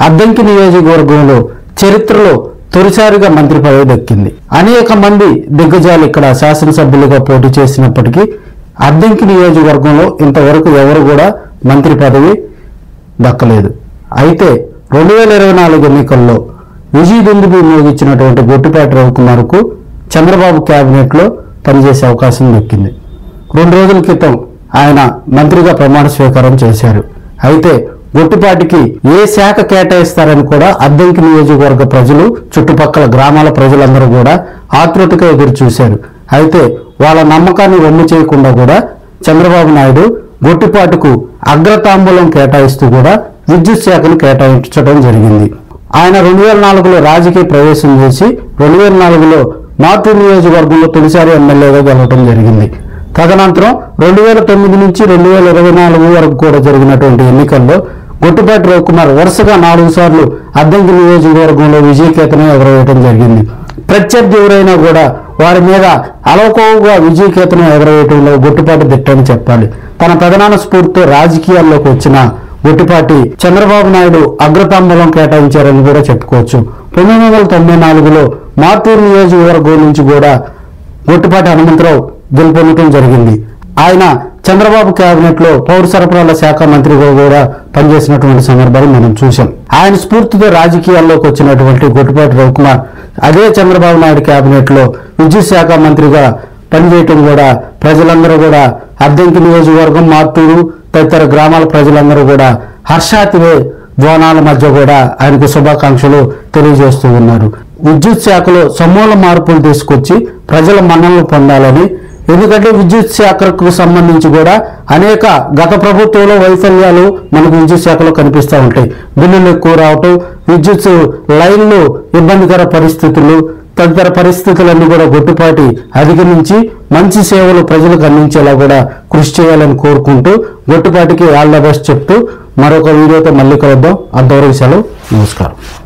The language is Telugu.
అద్దంకి నియోజకవర్గంలో చరిత్రలో తొలిసారిగా మంత్రి పదవి దక్కింది. అనేక మంది దిగ్గజాలు ఇక్కడ శాసనసభ్యులుగా పోటీ చేసినప్పటికీ అద్దంకి నియోజకవర్గంలో ఇంతవరకు ఎవరు కూడా మంత్రి పదవి దక్కలేదు. అయితే 2024 ఎన్నికల్లో విజయదుందుబి మోగించినటువంటి గొట్టిపాటి రవికుమార్కు చంద్రబాబు క్యాబినెట్లో పనిచేసే అవకాశం దక్కింది. 2 రోజుల క్రితం ఆయన మంత్రిగా ప్రమాణ స్వీకారం చేశారు. అయితే గొట్టిపాటికి ఏ శాఖ కేటాయిస్తారని కూడా అద్దంకి నియోజకవర్గ ప్రజలు, చుట్టుపక్కల గ్రామాల ప్రజలందరూ కూడా ఆతృతగా ఎదురు చూశారు. అయితే వాళ్ళ నమ్మకాన్ని వమ్ము చేయకుండా కూడా చంద్రబాబు నాయుడు గొట్టిపాటుకు అగ్రతాంబూలం కేటాయిస్తూ కూడా విద్యుత్ శాఖను కేటాయించడం జరిగింది. ఆయన 2004లో రాజకీయ ప్రవేశం చేసి 2004లో మార్టూరు నియోజకవర్గంలో తొలిసారి ఎమ్మెల్యేగా గెలవడం జరిగింది. తదనంతరం 2009 నుంచి 2024 వరకు కూడా జరిగినటువంటి ఎన్నికల్లో గొట్టిపాటి రవికుమార్ వరుసగా 4 సార్లు అద్దంకి నియోజకవర్గంలో విజయకేతనం ఎగరవేయడం జరిగింది. ప్రత్యర్థి ఎవరైనా కూడా వారి మీద అలవకోవగా విజయకేతనం ఎగరవేయడంలో గొట్టిపాటి దిట్టని చెప్పాలి. తన పెదనాన్న స్ఫూర్తితో రాజకీయాల్లోకి వచ్చిన గొట్టిపాటి చంద్రబాబు నాయుడు అగ్రతాంబూలం కేటాయించారని కూడా చెప్పుకోవచ్చు. 1994లో మార్టూరు నియోజకవర్గం నుంచి కూడా గొట్టిపాటి హనుమంతరావు గెలుపొందడం జరిగింది. ఆయన చంద్రబాబు కేబినెట్ లో పౌర సరఫరాల శాఖ మంత్రిగా కూడా పనిచేసినటువంటి సందర్భాలు మనం చూసాం. ఆయన స్ఫూర్తితో రాజకీయాల్లోకి వచ్చినటువంటి గొట్టిపాటి రవికుమార్ అదే చంద్రబాబు నాయుడు కేబినెట్ లో విద్యుత్ శాఖ మంత్రిగా పనిచేయటం కూడా ప్రజలందరూ కూడా అద్దంకి నియోజకవర్గం, మార్టూరు తదితర గ్రామాల ప్రజలందరూ కూడా హర్షాతిరే ధ్వానాల మధ్య కూడా ఆయనకు శుభాకాంక్షలు తెలియజేస్తూ ఉన్నారు. విద్యుత్ శాఖలో సమూల మార్పులు తీసుకొచ్చి ప్రజల మన్ననలు పొందాలని, ఎందుకంటే విద్యుత్ శాఖకు సంబంధించి కూడా అనేక గత ప్రభుత్వంలో వైఫల్యాలు మనకు విద్యుత్ శాఖలో కనిపిస్తూ ఉంటాయి. బిల్లులు ఎక్కువ రావటం, విద్యుత్ లైన్లు ఇబ్బందికర పరిస్థితులు తదితర పరిస్థితులన్నీ కూడా గొట్టిపాటి అధిగమించి మంచి సేవలు ప్రజలకు అందించేలా కూడా కృషి చేయాలని కోరుకుంటూ గొట్టిపాటికి ఆల్ ద బెస్ట్ చెప్తూ మరొక వీడియోతో మళ్ళీ కలుద్దాం. అంతవరకు సెలవు. నమస్కారం.